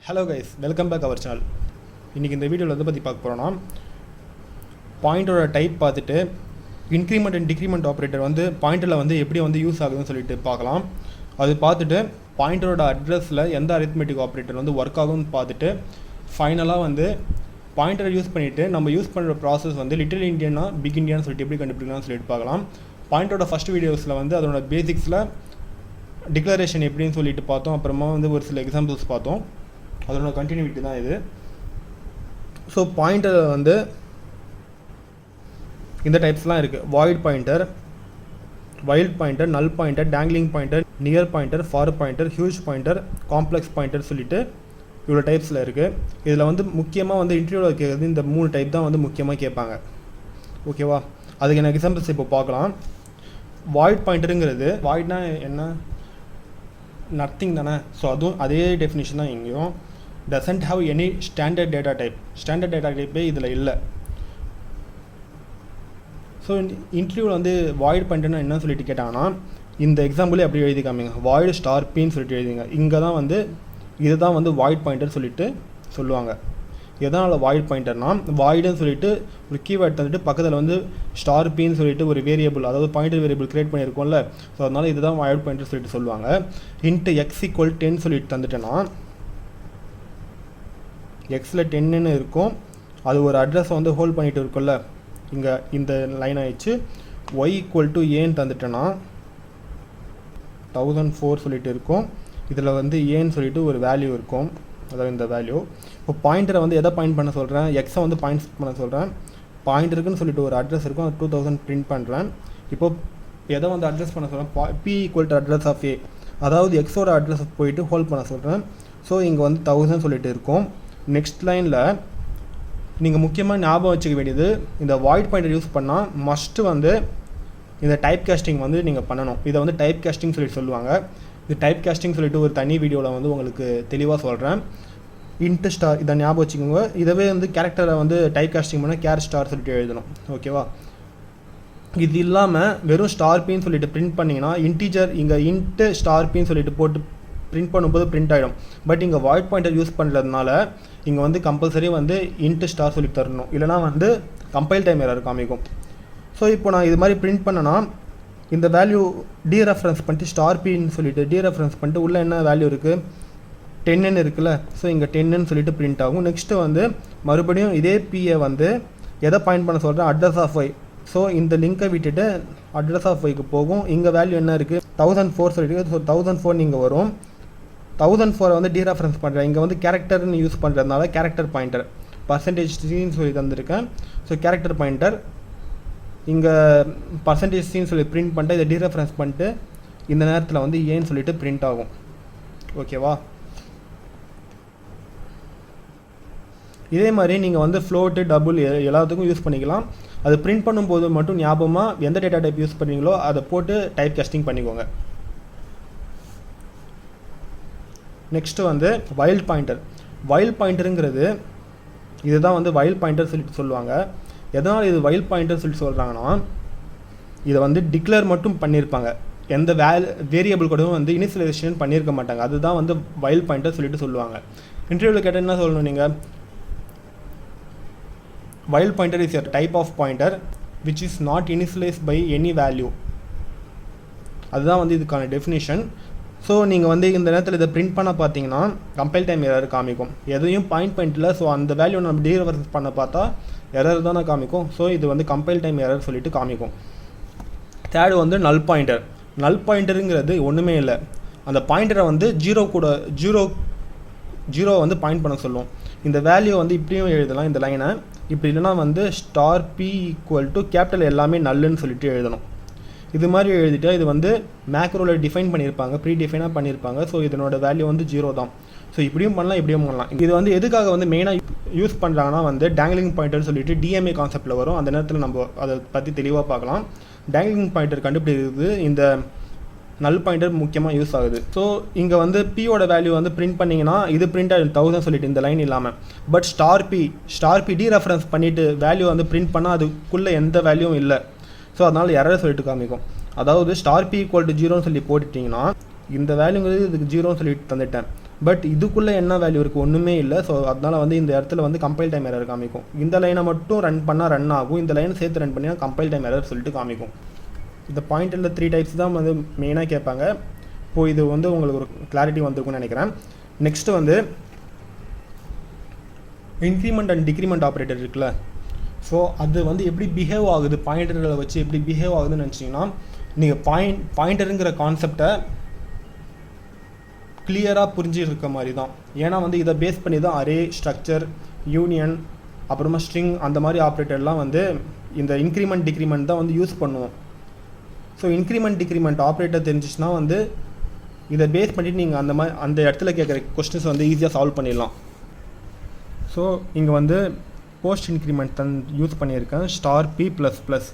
Hello guys, welcome back our channel. இன்னைக்கு இந்த வீடியோல எதை பத்தி பார்க்க போறோம்னா பாயிண்டரோட டைப் பார்த்துட்டு இன்கிரிமெண்ட் அண்ட் டிக்ரிமெண்ட் ஆபரேட்டர் வந்து பாயிண்டர்ல வந்து எப்படி வந்து யூஸ் ஆகுதுன்னு சொல்லிட்டு பார்க்கலாம். அது பார்த்துட்டு பாயிண்டரோட அட்ரஸ்ல எந்த arithmetic ஆபரேட்டர் வந்து வர்க் ஆகும்னு பார்த்துட்டு ஃபைனலா வந்து பாயிண்டரை யூஸ் பண்ணிட்டு நம்ம யூஸ் பண்ற process வந்து லிட்டில் இந்தியனா பிக் இந்தியன் சொல்லிட்டு எப்படி கண்டுபிடிக்கலாம்னு சொல்லிட்டு பார்க்கலாம். பாயிண்டரோட ஃபர்ஸ்ட் வீடியோஸ்ல வந்து அதோட பேசிக்ஸ்ல டிக்ளரேஷன் எப்படின்னு சொல்லிட்டு பார்த்தோம். அப்புறமா வந்து ஒரு சில எக்ஸாம்பிள்ஸ் பார்த்தோம். அதோட கண்டினியூட்டி தான் இது. ஸோ பாயிண்டர் வந்து இந்த டைப்ஸ்லாம் இருக்குது. வாய்ட் பாயிண்டர், வைல்ட் பாயிண்டர், நல் pointer, dangling pointer, near pointer, for pointer, huge pointer, complex pointer சொல்லிட்டு இவ்வளோ டைப்ஸில் இருக்குது. இதில் வந்து முக்கியமாக வந்து இன்டர்வியூவில் கேட்குறது இந்த 3 டைப் தான் வந்து முக்கியமாக கேட்பாங்க. ஓகேவா? அதுக்கு எனக்கு எக்ஸாம்பிள்ஸ் இப்போ பார்க்கலாம். வாய்ட் பாயிண்டருங்கிறது வாய்ட்னா என்ன? நத்திங் தானே. ஸோ அதுவும் அதே டெஃபினிஷன் தான் இங்கேயும். doesn't have any standard data type. Standard data type இதில் இல்லை. ஸோ இன்டர்வியூவில் வந்து வாய்ட் பாயிண்டர்னா என்ன சொல்லிட்டு கேட்டாங்கன்னா இந்த எக்ஸாம்பிளே அப்படி எழுதி காமிங்க. வாய்டு ஸ்டார் பின்னு சொல்லிட்டு எழுதிங்க. இங்கே தான் வந்து இதுதான் வந்து வாய்ட் பாயிண்டர் சொல்லிட்டு சொல்லுவாங்க. எதனால் வாய்ட் பாயிண்டர்னா வாய்டுன்னு சொல்லிட்டு ஒரு கீவேர்ட் தந்துட்டு பக்கத்தில் வந்து ஸ்டார் பின்னு சொல்லிட்டு ஒரு வேரியபிள், அதாவது பாயிண்டர் வேரியபிள் கிரியேட் பண்ணியிருக்கோம்ல. ஸோ அதனால் இதுதான் வாய்ட் பாயிண்டர் சொல்லிட்டு சொல்லுவாங்க. இன்ட்டு எக்ஸ் ஈக்குவல் 10 சொல்லிட்டு தந்துட்டேன்னா எக்ஸில் 10ன்னு இருக்கும். அது ஒரு அட்ரஸை வந்து ஹோல்ட் பண்ணிட்டு இருக்கும்ல. இங்கே இந்த லைன் ஆயிடுச்சு. ஒய் ஈக்குவல் டு ஏன்னு தந்துட்டேன்னா 1004 சொல்லிட்டு இருக்கும். இதில் வந்து ஏன்னு சொல்லிட்டு ஒரு வேல்யூ இருக்கும், அதாவது இந்த வேல்யூ. இப்போ பாயிண்டரை வந்து எதை பாயிண்ட் பண்ண சொல்கிறேன்? எக்ஸை வந்து பாயிண்ட் பண்ண சொல்கிறேன். பாயிண்டருக்குன்னு சொல்லிட்டு ஒரு அட்ரஸ் இருக்கும், அது 2000 பிரிண்ட் பண்ணுறேன். இப்போது எதை வந்து அட்ரஸ் பண்ண சொல்கிறேன்? B equal to address of A, அதாவது எக்ஸோட அட்ரஸ் போயிட்டு ஹோல்ட் பண்ண சொல்கிறேன். ஸோ இங்கே வந்து 1000 சொல்லிட்டு இருக்கும். நெக்ஸ்ட் லைனில் நீங்கள் முக்கியமாக ஞாபகம் வச்சுக்க வேண்டியது, இந்த வாய்ட் பாயிண்டர் யூஸ் பண்ணால் மஸ்ட்டு வந்து இந்த டைப் காஸ்டிங் வந்து நீங்கள் பண்ணணும். இதை வந்து டைப் காஸ்டிங் சொல்லிட்டு சொல்லுவாங்க. இது டைப் காஸ்டிங் சொல்லிட்டு ஒரு தனி வீடியோவில் வந்து உங்களுக்கு தெளிவாக சொல்கிறேன். இன்ட்டு ஸ்டார் இதை ஞாபகம் வச்சுக்கோங்க. இதவே வந்து கேரக்டரை வந்து டைப் காஸ்டிங் பண்ணால் கேர் ஸ்டார் சொல்லிட்டு எழுதணும். ஓகேவா? இது இல்லாமல் வெறும் ஸ்டார் பின்னு சொல்லிட்டு பிரிண்ட் பண்ணிங்கன்னா இன்டீஜர் இங்கே இன்ட்டு ஸ்டார் பின்னு சொல்லிட்டு போட்டு பிரிண்ட் பண்ணும்போது பிரிண்ட் ஆகிடும். பட் இங்கே வாய்ட் பாயிண்டர் யூஸ் பண்ணுறதுனால இங்கே வந்து கம்பல்சரி வந்து இன்ட்டு ஸ்டார் சொல்லி தரணும், இல்லைனா வந்து கம்பைல் டைம் எரர் காமிக்கும். ஸோ இப்போ நான் இது மாதிரி பிரிண்ட் பண்ணேன்னா இந்த வேல்யூ டீரெஃபரன்ஸ் பண்ணிட்டு ஸ்டார் பின்னு சொல்லிட்டு டீரெஃபரன்ஸ் பண்ணிட்டு உள்ளே என்ன வேல்யூ இருக்குது? 10ன்னு இருக்குல்ல. ஸோ இங்கே 10ன்னு சொல்லிட்டு பிரிண்ட் ஆகும். நெக்ஸ்ட்டு வந்து மறுபடியும் இதே பியை வந்து எதை பாயிண்ட் பண்ண சொல்கிறேன்? Address of Y. ஸோ இந்த லிங்கை விட்டுட்டு அட்ரஸ் ஆஃப் ஒய்க்கு போகும். இங்கே வேல்யூ என்ன இருக்குது? 1004 சொல்லிட்டு. ஸோ 1004 இங்கே வரும். 1004 வந்து டீரெஃபரன்ஸ் பண்ணுறேன். இங்கே வந்து கேரக்டர்னு யூஸ் பண்ணுறதுனால கேரக்டர் பாயிண்டர் பர்சன்டேஜ் சீன்னு சொல்லி தந்திருக்கேன். ஸோ கேரக்டர் பாயிண்டர் இங்கே பர்சன்டேஜ் சீன்னு சொல்லி பிரிண்ட் பண்ணிட்டு இதை டீரெஃபரன்ஸ் பண்ணிட்டு இந்த நேரத்தில் வந்து ஏன்னு சொல்லிட்டு பிரிண்ட் ஆகும். ஓகேவா? இதே மாதிரி நீங்கள் வந்து ஃப்ளோட்டு டபுள் எல்லாத்துக்கும் யூஸ் பண்ணிக்கலாம். அது பிரிண்ட் பண்ணும்போது மட்டும் ஞாபகமாக எந்த டேட்டா டைப் யூஸ் பண்ணுறீங்களோ அதை போட்டு டைப் காஸ்டிங் பண்ணிக்கோங்க. நெக்ஸ்ட்டு வந்து வைல்ட் பாயிண்டர். வைல்ட் பாயிண்டருங்கிறது இதுதான் வந்து வைல்ட் பாயிண்டர் சொல்லிட்டு சொல்லுவாங்க. எதனால் இது வைல்ட் பாயிண்டர் சொல்லிட்டு சொல்கிறாங்கன்னா இதை வந்து டிக்ளேர் மட்டும் பண்ணியிருப்பாங்க, எந்த வேரியபிள் கூடவும் வந்து இனிஷியலைசேஷன் பண்ணியிருக்க மாட்டாங்க. அதுதான் வந்து வைல்ட் பாயிண்டர் சொல்லிட்டு சொல்லுவாங்க. இன்டர்வியூவில் கேட்டால் என்ன சொல்லணும் நீங்கள்? Wild pointer is a type of pointer which is not initialised by any value. அதுதான் வந்து இதுக்கான டெஃபினிஷன். ஸோ நீங்கள் வந்து இந்த நேரத்தில் இதை பிரிண்ட் பண்ண பார்த்தீங்கன்னா கம்பைல் டைம் எரர் காமிக்கும். எதையும் பாயிண்ட் இல்லை. ஸோ அந்த வேல்யூ நம்ம டீரெஃபரன்ஸ் பண்ண பார்த்தா எரர் தானே காமிக்கும். ஸோ இது வந்து கம்பைல் டைம் எரர் சொல்லிட்டு காமிக்கும். தேர்டு வந்து நல் பாயிண்டர். நல் பாயிண்டருங்கிறது ஒன்றுமே இல்லை. அந்த பாயிண்டரை வந்து ஜீரோ வந்து பாயிண்ட் பண்ண சொல்லும். இந்த வேல்யூ வந்து இப்படியும் எழுதலாம், இந்த லைனை இப்படி இல்லைனா வந்து star p equal to capital எல்லாமே நல்லுன்னு சொல்லிட்டு எழுதணும். இது மாதிரி எழுதிட்டு இது வந்து மேக்ரோவில் டிஃபைன் பண்ணியிருப்பாங்க, ப்ரீ டிஃபைனாக பண்ணியிருப்பாங்க. ஸோ இதனோட வேல்யூ வந்து 0 தான். ஸோ இப்படியும் பண்ணலாம், இப்படியும் பண்ணலாம். இது வந்து எதுக்காக வந்து மெயினாக யூஸ் பண்ணுறாங்கன்னா வந்து டேங்லிங் பாயிண்டர்னு சொல்லிட்டு டிஎம்ஏ கான்செப்டில் வரும். அந்த நேரத்தில் நம்ம அதை பற்றி தெளிவாக பார்க்கலாம். டேங்லிங் பாயிண்டர் கண்டுபிடிக்கிறது இந்த நல் பாயிண்டர் முக்கியமாக யூஸ் ஆகுது. ஸோ இங்கே வந்து பியோட வேல்யூ வந்து பிரிண்ட் பண்ணிங்கன்னா இது பிரிண்ட் ஆகிடும் 1000 சொல்லிட்டு இந்த லைன் இல்லாமல். பட் ஸ்டார் பி டீரெஃபரன்ஸ் பண்ணிவிட்டு வேல்யூ வந்து பிரிண்ட் பண்ணால் அதுக்குள்ளே எந்த வேல்யூவும் இல்லை. ஸோ அதனால் எரர் சொல்லிட்டு காமிக்கும். அதாவது ஸ்டார் பி ஈக்குவல் டு 0ன்னு சொல்லி போட்டுட்டிங்கன்னா இந்த வேல்யூங்கிறது இதுக்கு 0ன்னு சொல்லிட்டு தந்துட்டேன். பட் இதுக்குள்ளே என்ன வேல்யூ இருக்குது ஒன்றுமே இல்லை. ஸோ அதனால் வந்து இந்த இடத்துல வந்து கம்பைல் டைம் எரர் காமிக்கும். இந்த லைனை மட்டும் ரன் பண்ணால் ரன் ஆகும், இந்த லைனை சேர்த்து ரன் பண்ணினா கம்பைல் டைம் எரர் சொல்லிட்டு காமிக்கும். இந்த பாயிண்டில் 3 டைப்ஸ் தான் வந்து மெயினாக கேட்பாங்க. இப்போது இது வந்து உங்களுக்கு ஒரு கிளாரிட்டி வந்திருக்கும்னு நினைக்கிறேன். நெக்ஸ்ட்டு வந்து இன்க்ரிமெண்ட் அண்ட் டிக்ரிமெண்ட் ஆப்ரேட்டர் இருக்குல்ல, ஸோ அது வந்து எப்படி பிஹேவ் ஆகுது, பாயிண்டர்களை வச்சு எப்படி பிஹேவ் ஆகுதுன்னு நினச்சிங்கன்னா, நீங்கள் பாயிண்டருங்கிற கான்செப்டை கிளியராக புரிஞ்சிருக்க மாதிரி தான். ஏன்னா வந்து இதை பேஸ் பண்ணி தான் அரே, ஸ்ட்ரக்சர், யூனியன், அப்புறமா ஸ்ட்ரிங் அந்த மாதிரி ஆப்ரேட்டர்லாம் வந்து இந்த இன்க்ரிமெண்ட் டிக்ரிமெண்ட் தான் வந்து யூஸ் பண்ணுவோம். ஸோ இன்க்ரிமெண்ட் டிக்ரிமெண்ட் ஆப்ரேட்டர் தெரிஞ்சிச்சுன்னா வந்து இதை பேஸ் பண்ணிவிட்டு நீங்கள் அந்த இடத்துல கேட்குற கொஸ்டின்ஸ் வந்து ஈஸியாக சால்வ் பண்ணிடலாம். ஸோ இங்கே வந்து போஸ்ட் இன்க்ரிமெண்ட் யூஸ் பண்ணியிருக்கேன் *p++.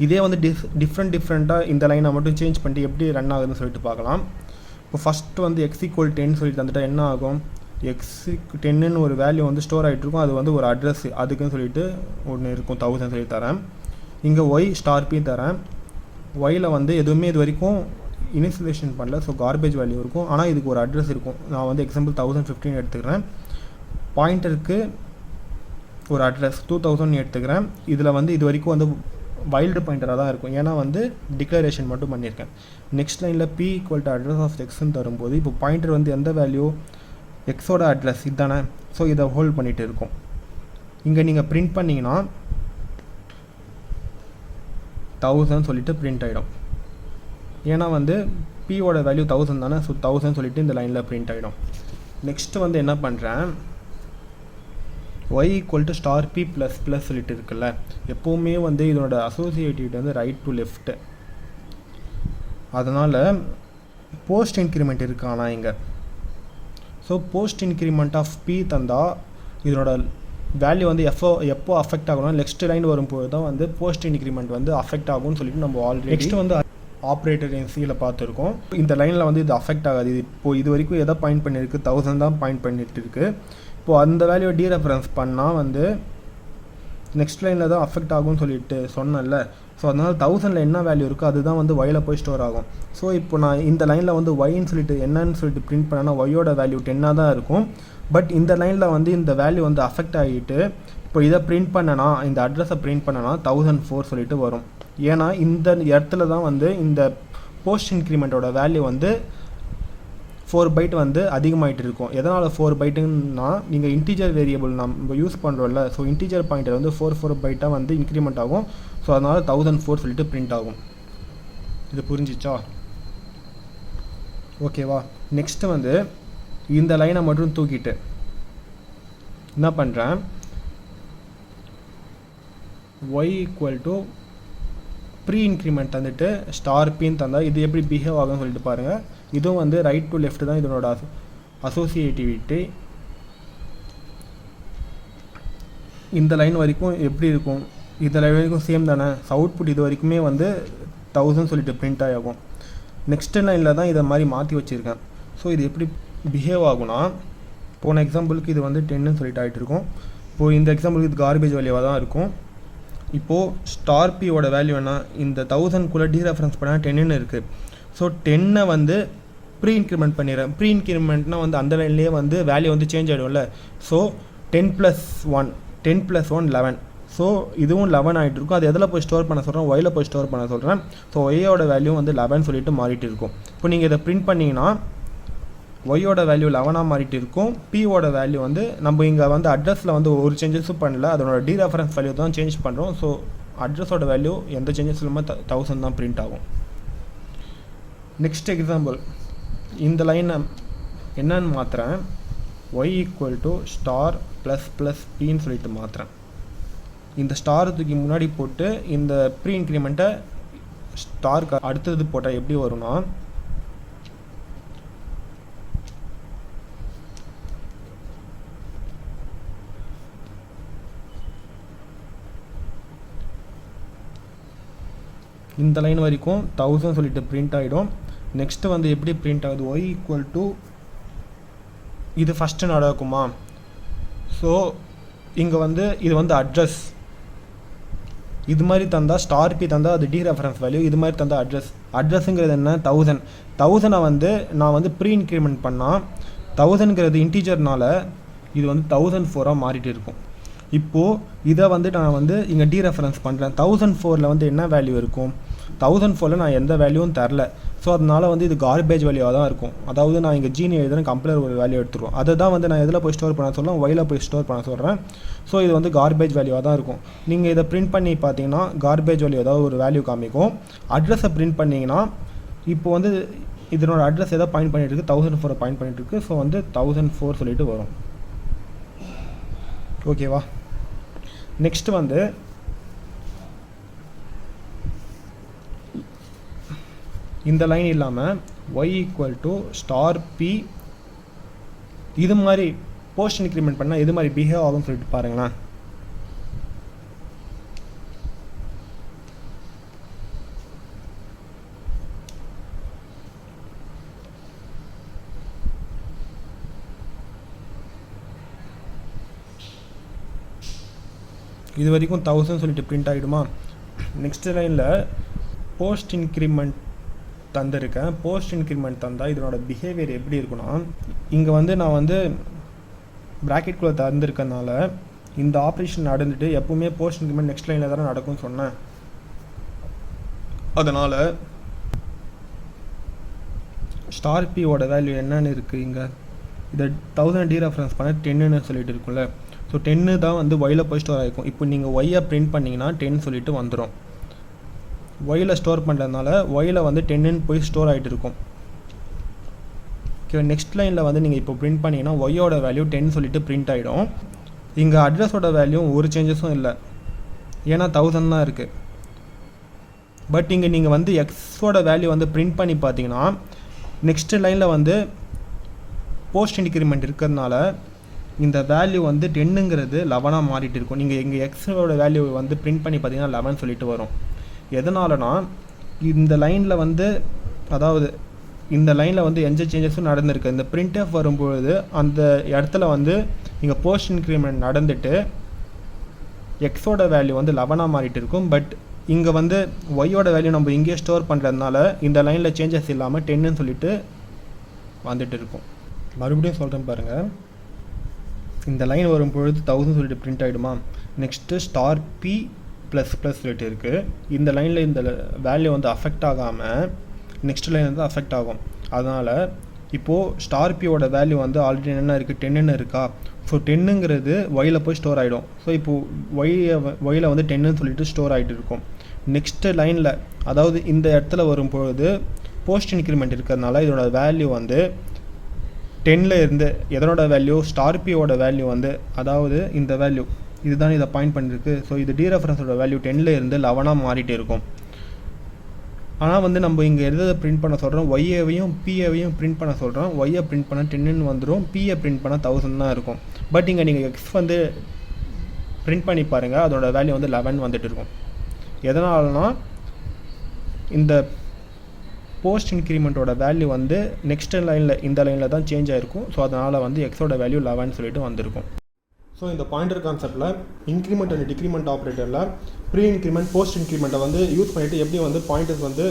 இதே வந்து டிஃப்ரெண்ட்டாக இந்த லைனை மட்டும் சேஞ்ச் பண்ணிட்டு எப்படி ரன் ஆகுதுன்னு சொல்லிட்டு பார்க்கலாம். இப்போ ஃபஸ்ட்டு வந்து x = 10 சொல்லிட்டு தந்துட்டா என்ன ஆகும், x 10ன்னு ஒரு வேல்யூ வந்து ஸ்டோர் ஆகிட்ருக்கும். அது வந்து ஒரு அட்ரஸ், அதுக்குன்னு சொல்லிட்டு ஒன்று இருக்கும் 1000 சொல்லி தரேன். இங்கே y *p தரேன். ஒயில் வந்து எதுவுமே இது வரைக்கும் இனிஷியலைசேஷன் பண்ணல, ஸோ கார்பேஜ் வேல்யூ இருக்கும். ஆனால் இதுக்கு ஒரு அட்ரஸ் இருக்கும். நான் வந்து எக்ஸாம்பிள் 1015 எடுத்துக்கிறேன். பாயிண்டருக்கு ஒரு அட்ரஸ் 2000 எடுத்துக்கிறேன். இதில் வந்து இது வரைக்கும் வந்து வைல்டு பாயிண்டராக தான் இருக்கும், ஏன்னா வந்து டிக்ளரேஷன் மட்டும் பண்ணியிருக்கேன். நெக்ஸ்ட் லைனில் p = அட்ரஸ் ஆஃப் எக்ஸ்ன்னு தரும்போது இப்போ பாயிண்டர் வந்து எந்த வேல்யூ, எக்ஸோட அட்ரஸ் இதுதானே. ஸோ இதை ஹோல்ட் பண்ணிகிட்டு இருக்கும். இங்கே நீங்கள் பிரிண்ட் பண்ணிங்கன்னா 1000 சொல்லிட்டு பிரிண்ட் ஆகிடும். ஏன்னா வந்து p-ஓட வேல்யூ 1000 தானே, ஸோ 1000 சொல்லிட்டு இந்த லைனில் பிரிண்ட் ஆகிடும். நெக்ஸ்ட்டு வந்து என்ன பண்ணுறேன், y = *p++ சொல்லிட்டு இருக்குல்ல, எப்போவுமே வந்து இதனோட அசோசியேட்டிவிட்டி வந்து ரைட் டு லெஃப்ட்டு. அதனால் போஸ்ட் இன்க்ரிமெண்ட் இருக்கானா இங்கே. So post increment of p தந்தால் இதனோட வேல்யூ வந்து எப்போ அஃபெக்ட் ஆகணும், நெக்ஸ்ட் லைன் வரும்போது தான் வந்து போஸ்ட் இன்க்ரிமெண்ட் வந்து அஃபெக்ட் ஆகும்னு சொல்லிட்டு நம்ம ஆல்ரெடி நெக்ஸ்ட் வந்து ஆப்ரேட்டர் இன் சியில் பார்த்துருக்கோம். இந்த லைனில் வந்து இது அஃபெக்ட் ஆகாது. இப்போது இது வரைக்கும் எதை பாயிண்ட் பண்ணியிருக்கு, 1000 தான் பாயிண்ட் பண்ணிட்டு இருக்குது. இப்போது அந்த வேல்யூவை டீரெஃபரன்ஸ் பண்ணால் வந்து நெக்ஸ்ட் லைனில் தான் அஃபெக்ட் ஆகும்னு சொல்லிட்டு சொன்னேன்ல. ஸோ அதனால் 1000ல் என்ன வேல்யூ இருக்கோ அதுதான் வந்து ஒயில் போய் ஸ்டோர் ஆகும். ஸோ இப்போ நான் இந்த லைனில் வந்து ஒய்ன்னு சொல்லிட்டு என்னன்னு சொல்லிட்டு பிரிண்ட் பண்ணேன்னா ஒய்யோட வேல்யூ 10ஆக தான் இருக்கும். பட் இந்த லைனில் வந்து இந்த வேல்யூ வந்து அஃபெக்ட் ஆகிட்டு இப்போ இதை பிரிண்ட் பண்ணனா, இந்த அட்ரஸை பிரிண்ட் பண்ணனா 1004 சொல்லிட்டு வரும். ஏன்னா இந்த இடத்துல தான் வந்து இந்த போஸ்ட் இன்க்ரிமெண்ட்டோட வேல்யூ வந்து 4 பைட் வந்து அதிகமாகிட்டு இருக்கும். எதனால் 4 பைட்டுன்னா, நீங்கள் இன்டீஜர் வேரியபிள் நம்ம யூஸ் பண்ணுறோம்ல, ஸோ இன்டீஜர் பாயிண்டர் வந்து 4 பைட்டாக வந்து இன்க்ரிமெண்ட் ஆகும். ஸோ அதனால் 1004 சொல்லிட்டு பிரிண்ட் ஆகும். இது புரிஞ்சிச்சா? ஓகேவா? நெக்ஸ்ட்டு வந்து இந்த லைனை மட்டும் தூக்கிட்டு என்ன பண்ணுறேன், y = ப்ரீ இன்க்ரிமெண்ட் தந்துட்டு *p தந்தால் இது எப்படி பிஹேவ் ஆகும்னு சொல்லிட்டு பாருங்கள். இதுவும் வந்து ரைட் டு லெஃப்ட் தான் இதனோட அசோசியேட்டிவிட்டி. இந்த லைன் வரைக்கும் எப்படி இருக்கும், இந்த லைன் வரைக்கும் சேம் தானே. அவுட்புட் இது வரைக்குமே வந்து 1000 சொல்லிட்டு பிரிண்ட் ஆகும். நெக்ஸ்ட் லைனில் தான் இதை மாதிரி மாற்றி வச்சுருக்கேன். ஸோ இது எப்படி பிஹேவ் ஆகும்னா, போன எக்ஸாம்பிளுக்கு இது வந்து 10ன்னு சொல்லிட்டு ஆகிட்டு இருக்கும். இப்போது இந்த எக்ஸாம்பிளுக்கு இது கார்பேஜ் வேல்யூவாக தான் இருக்கும். இப்போது *p-ஓட வேல்யூ என்ன, இந்த 1000க்குள்ளே டீரெஃபரன்ஸ் பண்ணால் 10ன்னு இருக்குது. ஸோ 10ஐ வந்து ப்ரீ இன்க்ரிமெண்ட் பண்ணிடுறேன். ப்ரீ இன்க்ரிமெண்ட்னால் வந்து அந்த லைன்லேயே வந்து வேல்யூ வந்து சேஞ்ச் ஆகிடும்ல. ஸோ 10 + 1 11. ஸோ இதுவும் 11 ஆகிட்டு இருக்கும். அது எதில் போய் ஸ்டோர் பண்ண சொல்கிறேன், ஒயில் போய் ஸ்டோர் பண்ண சொல்கிறேன். ஸோ ஒய்யோட வேல்யூ வந்து 11 சொல்லிட்டு மாறிட்டு இருக்கும். இப்போ நீங்கள் இதை பிரிண்ட் பண்ணிங்கன்னா ஒய்யோட வேல்யூ 11ஆக மாறிட்டு இருக்கும். p-ஓட வேல்யூ வந்து நம்ம இங்கே வந்து அட்ரஸில் வந்து ஒரு சேஞ்சஸும் பண்ணல, அதனோட டீரெஃபரன்ஸ் வேல்யூ தான் சேஞ்ச் பண்ணுறோம். ஸோ அட்ரஸோட வேல்யூ எந்த சேஞ்சஸ் இல்லாமல் 1000 தான் பிரிண்ட் ஆகும். நெக்ஸ்ட் எக்ஸாம்பிள், இந்த லைனை என்னன்னு மாற்றுறேன், y = *++p சொல்லிட்டு மாற்றுறேன். இந்த ஸ்டார் தூக்கி முன்னாடி போட்டு இந்த ப்ரீ இன்க்ரிமெண்ட்டை ஸ்டாருக்கு அடுத்தது போட்டால் எப்படி வரும்னா, இந்த லைன் வரைக்கும் 1000 சொல்லிட்டு பிரிண்ட் ஆகிடும். நெக்ஸ்ட்டு வந்து எப்படி பிரிண்ட் ஆகுது, y = இது ஃபஸ்ட்டு நடக்குமா. ஸோ இங்கே வந்து இது வந்து அட்ரஸ், இது மாதிரி தந்தால் *p தந்தால் அது டீரெஃபரன்ஸ் வேல்யூ, இது மாதிரி தந்தால் அட்ரஸுங்கிறது என்ன 1000. 1000 வந்து நான் வந்து ப்ரீ இன்க்ரிமெண்ட் பண்ணால் 1000ங்கிறது இன்டீஜர்னால இது வந்து 1004 மாறிட்டு இருக்கும். இப்போது இதை வந்து நான் வந்து இங்கே டீரெஃபரன்ஸ் பண்ணுறேன். 1004 வந்து என்ன வேல்யூ இருக்கும்? 1004 நான் எந்த வேல்யூவும் தரல. ஸோ அதனால் வந்து இது கார்பேஜ் வேல்யூவாக தான் இருக்கும். அதாவது நான் இங்கே ஜீனி எழுதுறேன், கம்ப்ளர் ஒரு வேல்யூ எடுத்துருவோம். அதை தான் வந்து நான் எதில் போய் ஸ்டோர் பண்ண சொல்கிறேன்? ஒயில் போய் ஸ்டோர் பண்ண சொல்கிறேன். ஸோ இது வந்து கார்பேஜ் வேல்யூவாக தான் இருக்கும். நீங்கள் இதை பிரிண்ட் பண்ணி பார்த்தீங்கன்னா கார்பேஜ் வேல்யூ ஏதாவது ஒரு வேல்யூ காமிக்கும். அட்ரஸை பிரிண்ட் பண்ணிங்கன்னா இப்போ வந்து இதனோட அட்ரஸ் எதாவது பாயிண்ட் பண்ணிட்டு இருக்கு, 1004 பாயிண்ட் பண்ணிட்டு இருக்கு. ஸோ வந்து 1004 சொல்லிட்டு வரும். ஓகேவா? நெக்ஸ்ட் வந்து இந்த லைன் இல்லாமல் y = p இது மாதிரி போஸ்ட் இன்க்ரிமெண்ட் பண்ணால் இது மாதிரி பிஹேவ் ஆகும்னு சொல்லிட்டு பாருங்களேன். இது வரைக்கும் 1000 சொல்லிட்டு பிரிண்ட் ஆகிடுமா? நெக்ஸ்ட் லைனில் போஸ்ட் இன்க்ரிமெண்ட் தந்திருக்கேன். போஸ்ட் இன்க்ரிமெண்ட் தந்தால் இதனோட பிஹேவியர் எப்படி இருக்குன்னா, இங்கே வந்து நான் வந்து ப்ராக்கெட்குள்ளே தந்திருக்கனால இந்த ஆப்ரேஷன் நடந்துட்டு எப்பவுமே போஸ்ட் இன்க்ரிமெண்ட் நெக்ஸ்ட் லைனில் தானே நடக்கும்னு சொன்னேன். அதனால் ஸ்டார் பியோட வேல்யூ என்னன்னு இருக்குது, இங்கே இதை 1000 டீரெஃபரன்ஸ் பண்ண 10ன்னு சொல்லிட்டு இருக்கும்ல. ஸோ 10 தான் வந்து ஒயில் போய் ஸ்டோர் ஆகிருக்கும். இப்போ நீங்கள் ஒய்யை பிரிண்ட் பண்ணிங்கன்னா 10 சொல்லிட்டு வந்துடும். ஒயில் ஸ்டோர் பண்ணுறதுனால ஒயில் வந்து 10ன்னு போய் ஸ்டோர் ஆகிட்டு இருக்கும். ஓகே, நெக்ஸ்ட் லைனில் வந்து நீங்கள் இப்போ பிரிண்ட் பண்ணிங்கன்னா ஒய்யோட வேல்யூ 10 சொல்லிட்டு பிரிண்ட் ஆகிடும். இங்கே அட்ரஸோட வேல்யூ ஒரு சேஞ்சஸும் இல்லை, ஏன்னா 1000 தான் இருக்குது. பட் இங்கே நீங்கள் வந்து எக்ஸோட வேல்யூ வந்து பிரிண்ட் பண்ணி பார்த்தீங்கன்னா நெக்ஸ்ட் லைனில் வந்து போஸ்ட் இன்க்ரிமெண்ட் இருக்கிறதுனால இந்த வேல்யூ வந்து 10ங்கிறது 11ஆக மாறிட்டு இருக்கும். நீங்கள் இங்கே எக்ஸோட வேல்யூ வந்து பிரிண்ட் பண்ணி பார்த்தீங்கன்னா 11 சொல்லிட்டு வரும். எதனாலனா இந்த லைனில் வந்து அதாவது இந்த லைனில் வந்து எந்த சேஞ்சஸும் நடந்திருக்கு. இந்த பிரிண்ட் ஆஃப் வரும்பொழுது அந்த இடத்துல வந்து இங்கே போஸ்ட் இன்க்ரிமெண்ட் நடந்துட்டு எக்ஸோட வேல்யூ வந்து 11ஆக மாறிட்டு இருக்கும். பட் இங்கே வந்து ஒய்யோட வேல்யூ நம்ம இங்கேயே ஸ்டோர் பண்ணுறதுனால இந்த லைனில் சேஞ்சஸ் இல்லாமல் 10ன்னு சொல்லிட்டு வந்துட்டு இருக்கும். மறுபடியும் சொல்கிறேன் பாருங்கள். இந்த லைன் வரும்பொழுது 1000 சொல்லிட்டு பிரிண்ட் ஆகிடுமா? நெக்ஸ்ட்டு ஸ்டார் பி ப்ளஸ் சொல்லிட்டு இருக்குது. இந்த லைனில் இந்த வேல்யூ வந்து அஃபெக்ட் ஆகாமல் நெக்ஸ்ட் லைன் வந்து அஃபெக்ட் ஆகும். அதனால் இப்போது ஸ்டார் பியோட வேல்யூ வந்து ஆல்ரெடி என்ன இருக்குது, 10ன்னு இருக்கா. ஸோ 10ங்கிறது ஒயில் போய் ஸ்டோர் ஆகிடும். ஸோ இப்போது ஒயில் வந்து 10ன்னு சொல்லிட்டு ஸ்டோர் ஆகிட்டு இருக்கும். நெக்ஸ்ட்டு லைனில் அதாவது இந்த இடத்துல வரும்பொழுது போஸ்ட் இன்க்ரிமெண்ட் இருக்கிறதுனால இதோட வேல்யூ வந்து 10ல் இருந்து எதனோட வேல்யூ, ஸ்டார் பியோட வேல்யூ வந்து அதாவது இந்த வேல்யூ இதுதான் இதை பாயிண்ட் பண்ணிருக்கு. ஸோ இது டீரெஃபரன்ஸோட வேல்யூ 10ல் இருந்து 11ஆக மாறிட்டே இருக்கும். ஆனால் வந்து நம்ம இங்கே எதை பிரிண்ட் பண்ண சொல்கிறோம், ஒய்ஏவையும் பிஏவையும் பிரிண்ட் பண்ண சொல்கிறோம். ஒய்யை பிரிண்ட் பண்ண 10ன்னு வந்துடும், பிஏ பிரிண்ட் பண்ண 1000 தான் இருக்கும். பட் இங்கே நீங்கள் எக்ஸ் வந்து பிரிண்ட் பண்ணி பாருங்கள், அதோட வேல்யூ வந்து 11 வந்துட்டு இருக்கும். எதனாலனா இந்த போஸ்ட் இன்க்ரிமெண்ட்டோட வேல்யூ வந்து நெக்ஸ்ட் லைனில் இந்த லைனில் தான் சேஞ்ச் ஆகிருக்கும். ஸோ அதனால் வந்து எக்ஸோட வேல்யூ 11 சொல்லிட்டு வந்திருக்கும். ஸோ இந்த பாயிண்டர் கான்செப்டில் இன்க்ரிமெண்ட் அண்ட் டிக்ரிமெண்ட் ஆப்ரேட்டரில் ப்ரீ இன்க்ரிமெண்ட் போஸ்ட் இன்க்ரிமெண்ட்டை வந்து யூஸ் பண்ணிவிட்டு எப்படி வந்து பாயிண்டர்ஸ் வந்து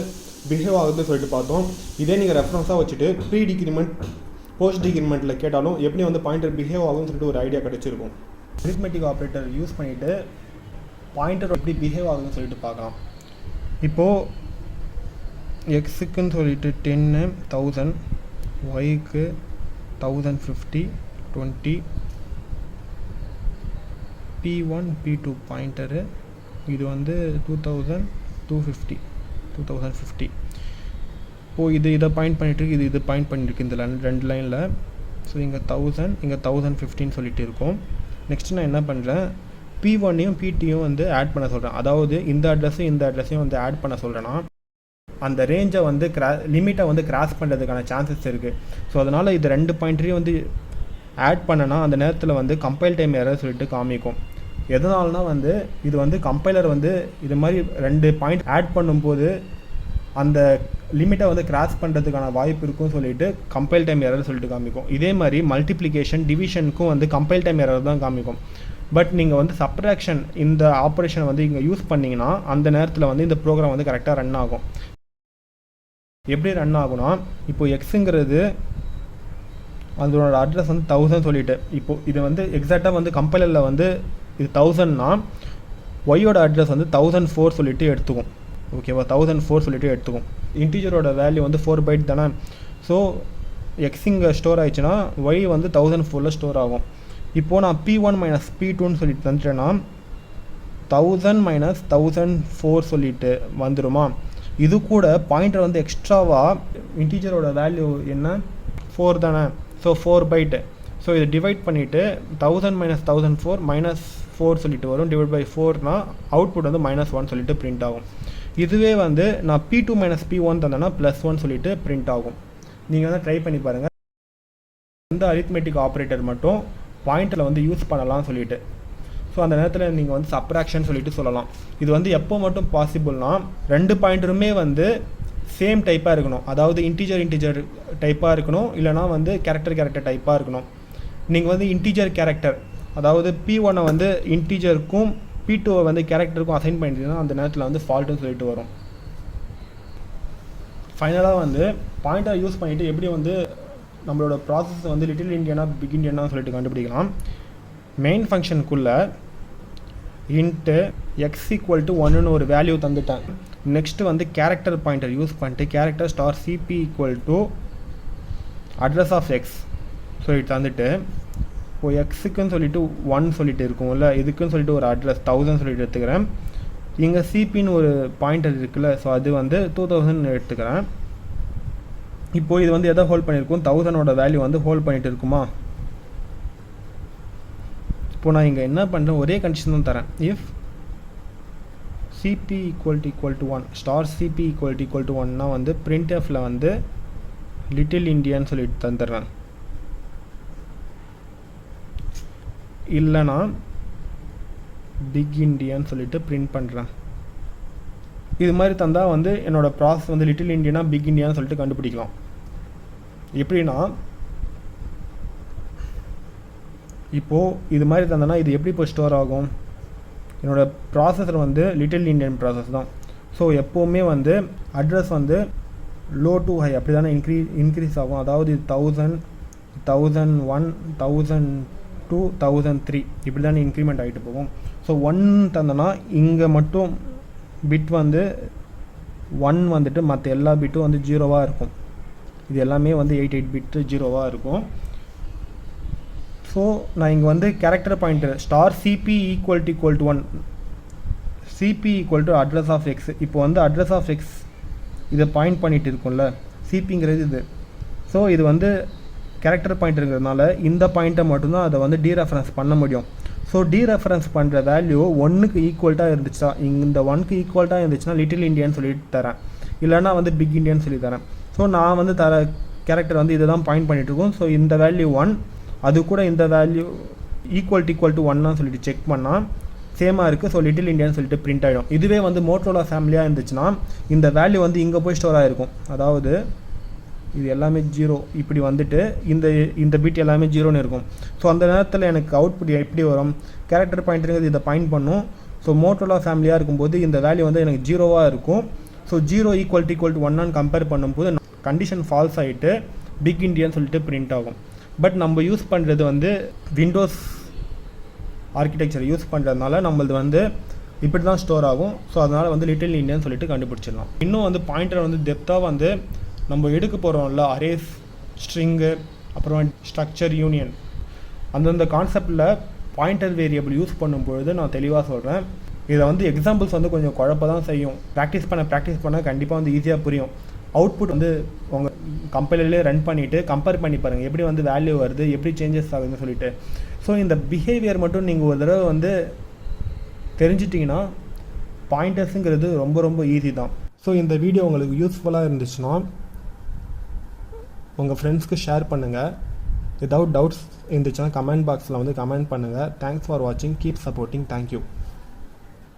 பிஹேவ் ஆகுதுன்னு சொல்லிட்டு பார்த்தோம். இதே நீங்கள் ரெஃபரன்ஸாக வச்சுட்டு ப்ரீ டிக்ரிமெண்ட் போஸ்ட் டிக்ரிமெண்ட்டில் கேட்டாலும் எப்படி வந்து பாயிண்டர் பிஹேவ் ஆகுதுன்னு சொல்லிட்டு ஒரு ஐடியா கிடச்சிருக்கும். அரித்மெட்டிக் ஆப்ரேட்டர் யூஸ் பண்ணிவிட்டு பாயிண்டர் எப்படி பிஹேவ் ஆகுதுன்னு சொல்லிட்டு பார்க்கலாம். இப்போது எக்ஸுக்குன்னு சொல்லிட்டு 10 1000, ஒய்க்கு 1050 20, P1 P2 பாயிண்டரு இது வந்து 2250. இப்போது இதை பாயிண்ட் பண்ணிட்டு இது பாயிண்ட் பண்ணியிருக்கு இந்த ரெண்டு லைனில். ஸோ இங்கே 1000 இங்கே 1050 சொல்லிட்டு இருக்கும். நெக்ஸ்ட் நான் என்ன பண்ணுறேன், P1ஐயும் P2யும் வந்து ஆட் பண்ண சொல்கிறேன். அதாவது இந்த அட்ரஸையும் வந்து ஆட் பண்ண சொல்கிறேன்னா அந்த ரேஞ்சை வந்து லிமிட்டை வந்து கிராஸ் பண்ணுறதுக்கான சான்சஸ் இருக்குது. ஸோ அதனால் இது ரெண்டு பாயிண்டரையும் வந்து ஆட் பண்ணனா அந்த நேரத்தில் வந்து கம்பைல் டைம் எரர் சொல்லிட்டு காமிக்கும். எதனால்னா வந்து இது வந்து கம்பைலர் வந்து இது மாதிரி ரெண்டு பாயிண்ட் ஆட் பண்ணும்போது அந்த லிமிட்டை வந்து கிராஸ் பண்ணுறதுக்கான வாய்ப்பு இருக்குன்னு சொல்லிட்டு கம்பைல் டைம் எரர் சொல்லிட்டு காமிக்கும். இதே மாதிரி மல்டிப்ளிகேஷன் டிவிஷனுக்கும் வந்து கம்பைல் டைம் எரர் தான் காமிக்கும். பட் நீங்கள் வந்து சப்ட்ராக்ஷன் இந்த ஆப்ரேஷனை வந்து இங்கே யூஸ் பண்ணிங்கன்னா அந்த நேரத்தில் வந்து இந்த ப்ரோக்ராம் வந்து கரெக்டாக ரன் ஆகும். எப்படி ரன் ஆகும்னா, இப்போது எக்ஸுங்கிறது அதோட அட்ரஸ் வந்து 1000 சொல்லிட்டு இப்போது இது வந்து எக்ஸாக்டாக வந்து கம்பைலரில் வந்து இது 1000னா ஒய்யோட அட்ரஸ் வந்து 1004 சொல்லிட்டு எடுத்துக்கும். ஓகேவா, 1004 சொல்லிட்டு எடுத்துக்கும். இன்டீஜரோட வேல்யூ வந்து 4 பைட் தானே. ஸோ எக்ஸ் இங்கே ஸ்டோர் ஆயிடுச்சுன்னா ஒய் வந்து 1004 ஸ்டோர் ஆகும். இப்போது நான் P1 மைனஸ் P2ன்னு சொல்லிட்டு தந்துட்டேன்னா 1000 மைனஸ் 1004 சொல்லிட்டு வந்துடுமா. இது கூட பாயிண்டர் வந்து எக்ஸ்ட்ராவாக இன்டீஜரோட வேல்யூ என்ன 4 தானே. So 4 byte. ஸோ இதை டிவைட் பண்ணிவிட்டு 1000 மைனஸ் 1004 மைனஸ் 4 சொல்லிட்டு வரும். டிவைட் பை 4னா அவுட்புட் வந்து -1 சொல்லிட்டு பிரிண்ட் ஆகும். இதுவே வந்து நான் P2 மைனஸ் P1 தந்தேன்னா +1 சொல்லிட்டு பிரிண்ட் ஆகும். நீங்கள் வந்து ட்ரை பண்ணி பாருங்கள். இந்த அரித்மெட்டிக் ஆப்ரேட்டர் மட்டும் பாயிண்டரில் வந்து யூஸ் பண்ணலாம்னு சொல்லிட்டு. ஸோ அந்த நேரத்தில் நீங்கள் வந்து சப்ராக்ஷன் சொல்லிட்டு சொல்லலாம். இது வந்து எப்போ மட்டும் பாசிபிள்னா 2 பாயிண்டருமே வந்து சேம் டைப்பாக இருக்கணும். அதாவது இன்டீஜர் டைப்பாக இருக்கணும், இல்லைனா வந்து கேரக்டர் டைப்பாக இருக்கணும். நீங்கள் வந்து இன்டீஜர் கேரக்டர், அதாவது P1 வந்து இன்டீஜருக்கும் P2 வந்து கேரக்டருக்கும் அசைன் பண்ணிட்டீங்கன்னா அந்த நேரத்தில் வந்து ஃபால்ட்டுன்னு சொல்லிட்டு வரும். ஃபைனலாக வந்து பாயிண்டரை யூஸ் பண்ணிவிட்டு எப்படி வந்து நம்மளோட ப்ராசஸ் வந்து லிட்டில் இண்டியனா பிக் இண்டியனா சொல்லிட்டு கண்டுபிடிக்கலாம். மெயின் ஃபங்க்ஷனுக்குள்ளே இன்ட்டு எக்ஸ் ஈக்குவல் டு 1ன்னு ஒரு வேல்யூ தந்துட்டேன். நெக்ஸ்ட்டு வந்து கேரக்டர் பாயிண்டர் யூஸ் பண்ணிட்டு character star CP equal to address of x சொல்லிட்டு தந்துட்டு இப்போ எக்ஸுக்குன்னு சொல்லிட்டு 1 சொல்லிட்டு இருக்கும்ல, இதுக்குன்னு சொல்லிட்டு ஒரு அட்ரஸ் 1000 சொல்லிட்டு எடுத்துக்கிறேன். இங்கே சிபின்னு ஒரு பாயிண்டர் இருக்குல்ல, ஸோ அது வந்து 2000 எடுத்துக்கிறேன். இப்போது இது வந்து எதை ஹோல்ட் பண்ணியிருக்கும், 1000ஓட வேல்யூ வந்து ஹோல்ட் பண்ணிட்டு இருக்குமா. இப்போ நான் இங்கே என்ன பண்ணுறேன், ஒரே கண்டிஷன் தான் தரேன். If CP equal to 1 star CP equal to 1னா வந்து பிரிண்ட்எஃப்ல வந்து லிட்டில் இண்டியன் சொல்லிட்டு தந்துடுறேன். இல்லைனா பிக் இண்டியன் சொல்லிட்டு பிரிண்ட் பண்ணுறேன். இது மாதிரி தந்தால் வந்து என்னோடய ப்ராசஸ் வந்து லிட்டில் இண்டியனா பிக் இண்டியான்னு சொல்லிட்டு கண்டுபிடிக்கலாம். எப்படின்னா இப்போது இது மாதிரி தந்தேன்னா இது எப்படி இப்போ ஸ்டோர் ஆகும், என்னோடய ப்ராசஸர் வந்து லிட்டில் இண்டியன் ப்ராசஸ் தான். ஸோ எப்போவுமே வந்து அட்ரஸ் வந்து லோ டு ஹை அப்படி தானே இன்க்ரீஸ் ஆகும். அதாவது இது 1000, 1001, 1002, 1003 இப்படி தானே இன்க்ரிமெண்ட் ஆகிட்டு போகும். ஸோ 1 தந்தோன்னா இங்கே மட்டும் பிட் வந்து 1 வந்துட்டு மற்ற எல்லா பிட்டும் வந்து 0வாக இருக்கும். இது எல்லாமே வந்து 88 பிட்டு 0வாக இருக்கும். ஸோ நான் இங்கே வந்து character pointer star CP equal to 1 cp equal to address of x. இப்போ வந்து அட்ரஸ் ஆஃப் எக்ஸ் இதை பாயிண்ட் பண்ணிகிட்டு இருக்கும்ல, சிபிங்கிறது இது. ஸோ இது வந்து கேரக்டர் பாயிண்டருங்கிறதுனால இந்த பாயிண்ட்டை மட்டும்தான் அதை வந்து டீரெஃபரன்ஸ் பண்ண முடியும். ஸோ டீரெஃபரன்ஸ் பண்ணுற வேல்யூ 1க்கு ஈக்குவல்ட்டாக இருந்துச்சா, இந்த 1க்கு ஈக்குவல்ட்டாக இருந்துச்சுன்னா லிட்டில் இண்டியன் சொல்லிட்டு தரேன், இல்லைனா வந்து பிக் இண்டியன் சொல்லி தரேன். ஸோ நான் வந்து தர கேரக்டர் வந்து இதை தான் பாயிண்ட் பண்ணிகிட்ருக்கோம். ஸோ இந்த வேல்யூ 1, அது கூட இந்த வேல்யூ ஈக்குவல் டு 1 சொல்லிட்டு செக் பண்ணால் சேமாக இருக்குது. ஸோ லிட்டில் இண்டியன் சொல்லிட்டு பிரிண்ட் ஆகிடும். இதுவே வந்து மோட்டோரோலா ஃபேமிலியாக இருந்துச்சுன்னா இந்த வேல்யூ வந்து இங்கே போய் ஸ்டோர் ஆகிருக்கும். அதாவது இது எல்லாமே 0 இப்படி வந்துட்டு இந்த பிட் எல்லாமே 0ன்னு இருக்கும். ஸோ அந்த நேரத்தில் எனக்கு அவுட்புட் எப்படி வரும், கேரக்டர் பாயிண்ட்டுங்கிறது இதை பாயிண்ட் பண்ணும். ஸோ மோட்டோரோலா ஃபேமிலியாக இருக்கும்போது இந்த வேல்யூ வந்து எனக்கு 0வாக இருக்கும். ஸோ 0 ஈக்குவல் டு 1 கம்பேர் பண்ணும்போது கண்டிஷன் ஃபால்ஸ் ஆகிட்டு பிக் இண்டியன் சொல்லிட்டு பிரிண்ட் ஆகும். பட் நம்ம யூஸ் பண்ணுறது வந்து விண்டோஸ் ஆர்கிடெக்சர் யூஸ் பண்ணுறதுனால நம்மளது வந்து இப்படி தான் ஸ்டோர் ஆகும். ஸோ அதனால் வந்து லிட்டில் இண்டியன் சொல்லிட்டு கண்டுபிடிச்சிடலாம். இன்னும் வந்து பாயிண்டர் வந்து டெப்த்தாக வந்து நம்ம எடுக்க போகிறோம்ல, அரேஸ், ஸ்ட்ரிங்கு, அப்புறம் ஸ்ட்ரக்சர், யூனியன், அந்தந்த கான்செப்டில் பாயிண்டர் வேரியபிள் யூஸ் பண்ணும்பொழுது நான் தெளிவாக சொல்கிறேன். இதை வந்து எக்ஸாம்பிள்ஸ் வந்து கொஞ்சம் குழப்ப தான் செய்யும். ப்ராக்டிஸ் பண்ண கண்டிப்பாக வந்து ஈஸியாக புரியும். அவுட்புட் வந்து உங்கள் கம்பைலர்லேயே ரன் பண்ணிவிட்டு கம்பேர் பண்ணி பாருங்கள் எப்படி வந்து வேல்யூ வருது, எப்படி சேஞ்சஸ் ஆகுதுன்னு சொல்லிட்டு. ஸோ இந்த பிஹேவியர் மட்டும் நீங்கள் ஒரு தடவை வந்து தெரிஞ்சிட்டிங்கன்னா பாயிண்டர்ஸுங்கிறது ரொம்ப ரொம்ப ஈஸி தான். ஸோ இந்த வீடியோ உங்களுக்கு யூஸ்ஃபுல்லாக இருந்துச்சுன்னா உங்கள் ஃப்ரெண்ட்ஸ்க்கு ஷேர் பண்ணுங்கள். ஏதாவது டவுட்ஸ் இருந்துச்சுன்னா கமெண்ட் பாக்ஸில் வந்து கமெண்ட் பண்ணுங்கள். தேங்க்ஸ் ஃபார் வாட்சிங். Keep supporting. தேங்க்யூ.